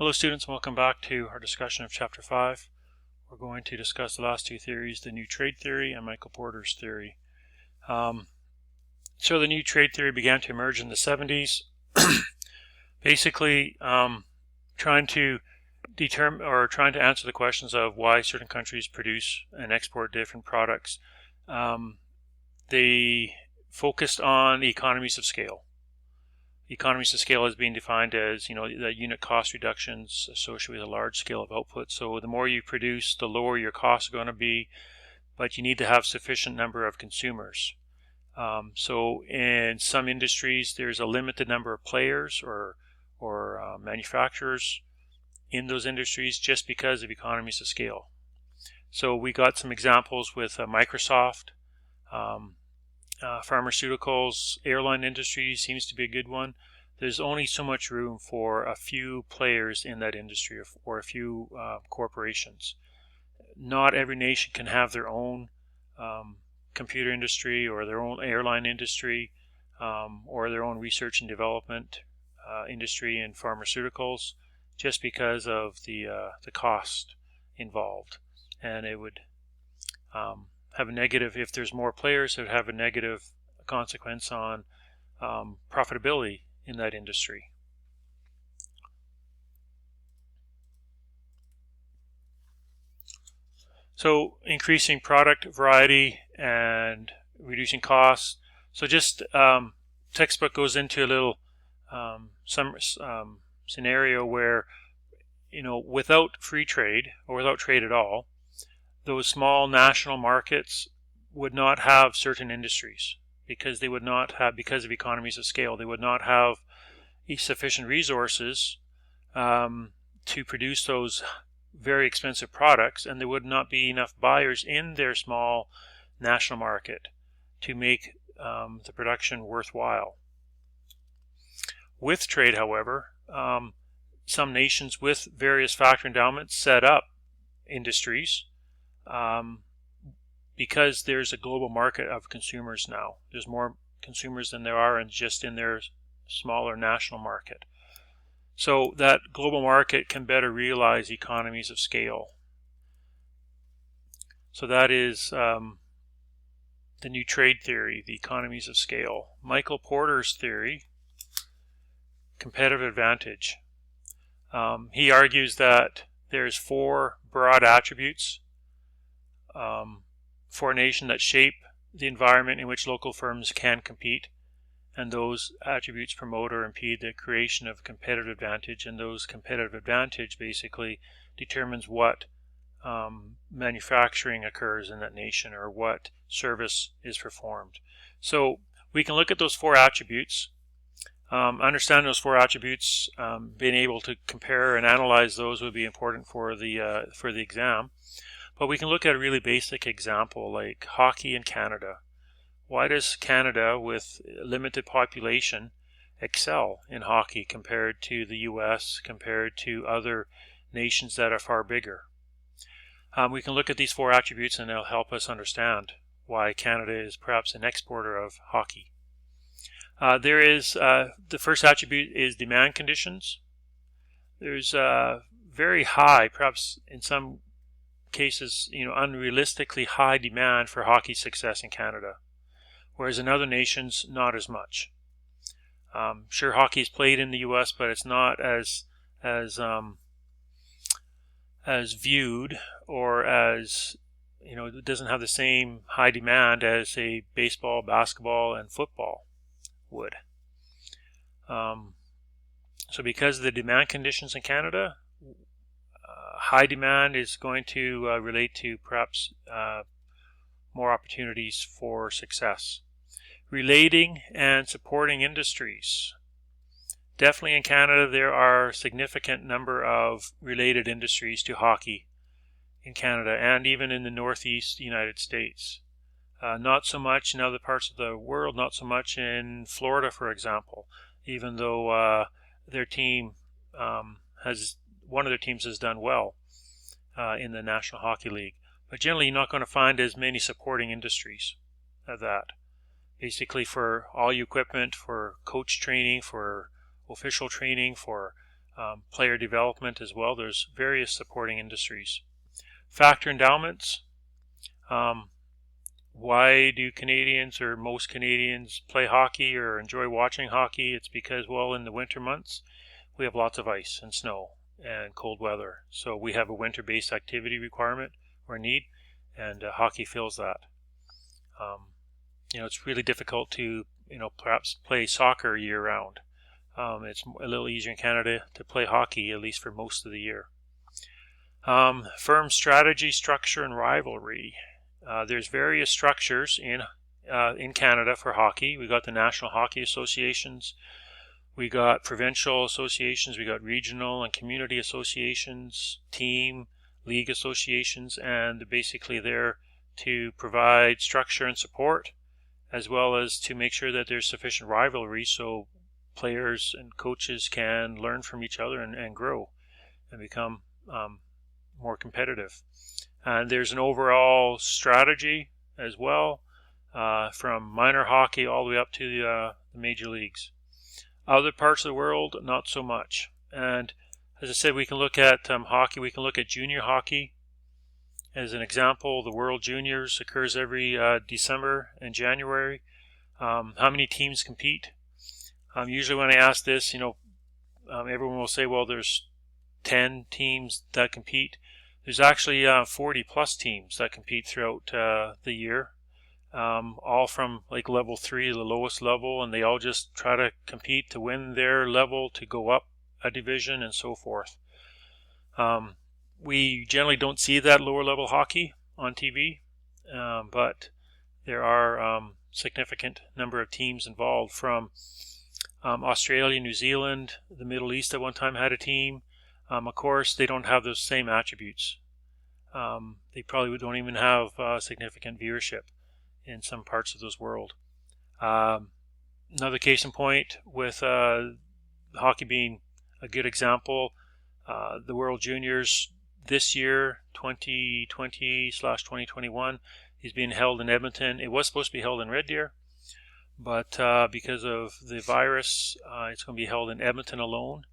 Hello students, and welcome back to our discussion of Chapter 5. We're going to discuss the last two theories, the new trade theory and Michael Porter's theory. So the new trade theory began to emerge in the 70s, basically trying to answer the questions of why certain countries produce and export different products. They focused on economies of scale. Economies of scale is being defined as, the unit cost reductions associated with a large scale of output. So the more you produce, the lower your costs are going to be, but you need to have sufficient number of consumers. So in some industries, there's a limited number of players or manufacturers in those industries just because of economies of scale. So we got some examples with Microsoft. Pharmaceuticals, airline industry seems to be a good one. There's only so much room for a few players in that industry or a few corporations. Not every nation can have their own computer industry or their own airline industry or their own research and development industry in pharmaceuticals just because of the cost involved. And it would have a negative, if there's more players, it would have a negative consequence on profitability in that industry. So increasing product variety and reducing costs. So just textbook goes into a little scenario where, without free trade or without trade at all, those small national markets would not have certain industries because they would not have, because of economies of scale, they would not have sufficient resources to produce those very expensive products, and there would not be enough buyers in their small national market to make the production worthwhile. With trade, however, some nations with various factor endowments set up industries because there's a global market of consumers now. There's more consumers than there are just in their smaller national market. So that global market can better realize economies of scale. So that is the new trade theory, the economies of scale. Michael Porter's theory, competitive advantage. He argues that there's 4 broad attributes for a nation that shape the environment in which local firms can compete, and those attributes promote or impede the creation of competitive advantage, and those competitive advantage basically determines what manufacturing occurs in that nation or what service is performed. So we can look at those 4 attributes, understand those 4 attributes, being able to compare and analyze those would be important for the exam. But we can look at a really basic example like hockey in Canada. Why does Canada, with limited population, excel in hockey compared to the US, compared to other nations that are far bigger? We can look at these 4 attributes and they'll help us understand why Canada is perhaps an exporter of hockey. There is the first attribute is demand conditions. There's very high, perhaps in some cases, unrealistically high demand for hockey success in Canada, whereas in other nations, not as much. Sure, hockey is played in the U.S., but it's not as viewed, or as, it doesn't have the same high demand as, say, baseball, basketball, and football would. So because of the demand conditions in Canada, high demand is going to relate to perhaps more opportunities for success. Relating and supporting industries. Definitely in Canada there are a significant number of related industries to hockey in Canada, and even in the Northeast United States. Not so much in other parts of the world, not so much in Florida, for example, even though their team one of their teams has done well in the National Hockey League. But generally you're not going to find as many supporting industries of that. Basically for all your equipment, for coach training, for official training, for player development as well. There's various supporting industries. Factor endowments. Why do Canadians or most Canadians play hockey or enjoy watching hockey? It's because, well, in the winter months, we have lots of ice and snow and cold weather. So we have a winter-based activity requirement or need, and hockey fills that. It's really difficult to, perhaps play soccer year-round. It's a little easier in Canada to play hockey, at least for most of the year. Firm strategy, structure, and rivalry. There's various structures in Canada for hockey. We got the National Hockey Associations, we got provincial associations, we got regional and community associations, team, league associations, and basically they're to provide structure and support, as well as to make sure that there's sufficient rivalry so players and coaches can learn from each other and grow and become more competitive. And there's an overall strategy as well, from minor hockey all the way up to the major leagues. Other parts of the world, not so much. And as I said, we can look at hockey. We can look at junior hockey as an example. The World Juniors occurs every December and January. How many teams compete? Usually when I ask this, everyone will say, well, there's 10 teams that compete. There's actually 40 plus teams that compete throughout the year, all from like level 3, the lowest level, and they all just try to compete to win their level to go up a division and so forth. We generally don't see that lower level hockey on TV, but there are significant number of teams involved from Australia, New Zealand, the Middle East at one time had a team. Of course, they don't have those same attributes. They probably don't even have significant viewership in some parts of this world. Another case in point with hockey being a good example, the World Juniors this year, 2020/2021, is being held in Edmonton. It was supposed to be held in Red Deer, but because of the virus, it's going to be held in Edmonton alone.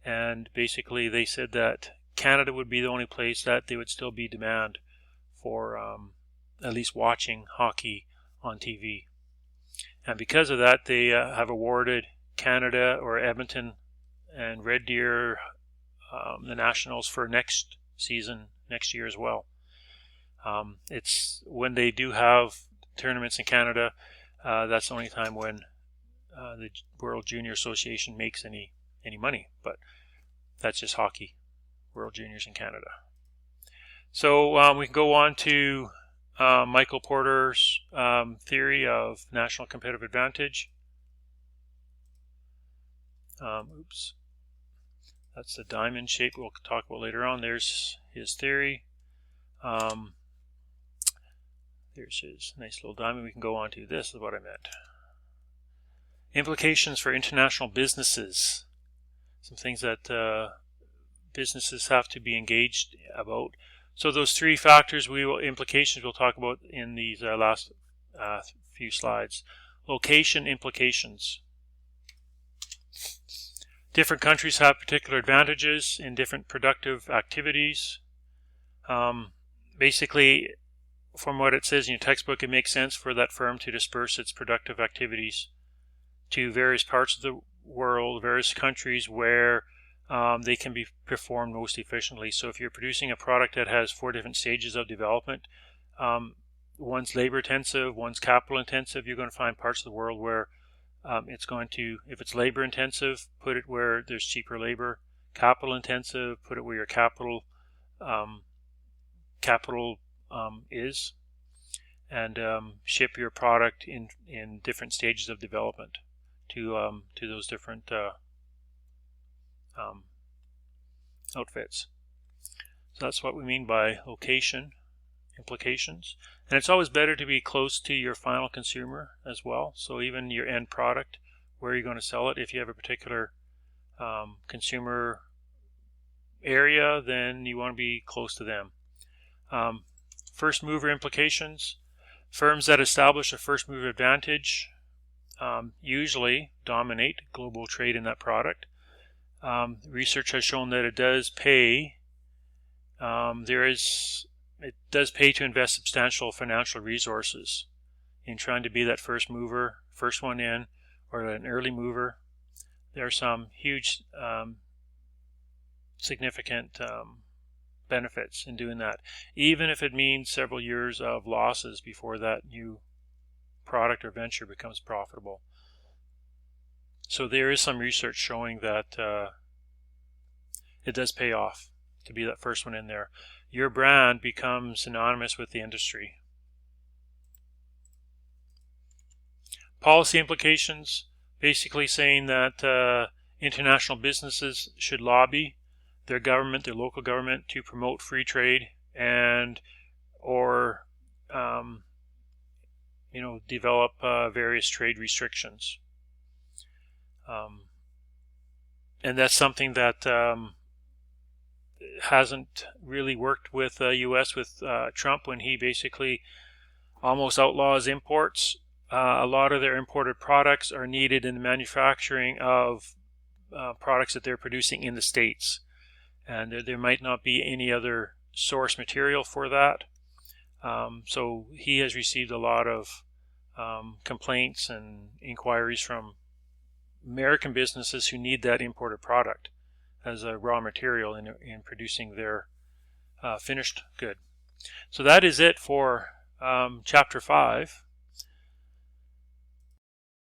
And basically they said that Canada would be the only place that there would still be demand for at least watching hockey on TV. And because of that, they have awarded Canada or Edmonton and Red Deer the Nationals for next season, next year as well. It's when they do have tournaments in Canada, that's the only time when the World Junior Association makes any money, but that's just hockey, World Juniors in Canada. So we can go on to Michael Porter's theory of national competitive advantage. That's the diamond shape we'll talk about later on. There's his theory. There's his nice little diamond. We can go on to this is what I meant. Implications for international businesses. Some things that businesses have to be engaged about. So those three factors, implications we'll talk about in these last few slides. Location implications. Different countries have particular advantages in different productive activities. Basically, from what it says in your textbook, it makes sense for that firm to disperse its productive activities to various parts of the world, various countries where they can be performed most efficiently. So if you're producing a product that has 4 different stages of development, one's labor intensive, one's capital intensive, you're going to find parts of the world where it's going to, if it's labor intensive, put it where there's cheaper labor. Capital intensive, put it where your capital is, and ship your product in different stages of development to those different outfits. So that's what we mean by location implications. And it's always better to be close to your final consumer as well. So even your end product, where you're going to sell it, if you have a particular consumer area, then you want to be close to them. First mover implications. Firms that establish a first mover advantage usually dominate global trade in that product. research has shown that it does pay. It does pay to invest substantial financial resources in trying to be that first mover, first one in, or an early mover. There are some huge significant benefits in doing that, even if it means several years of losses before that new product or venture becomes profitable. So there is some research showing that it does pay off to be that first one in there. Your brand becomes synonymous with the industry. Policy implications, basically saying that international businesses should lobby their government, their local government, to promote free trade and or develop various trade restrictions. And that's something that hasn't really worked with U.S. with Trump, when he basically almost outlaws imports. A lot of their imported products are needed in the manufacturing of products that they're producing in the States, and there might not be any other source material for that. So he has received a lot of complaints and inquiries from American businesses who need that imported product as a raw material in producing their finished good. So that is it for Chapter 5.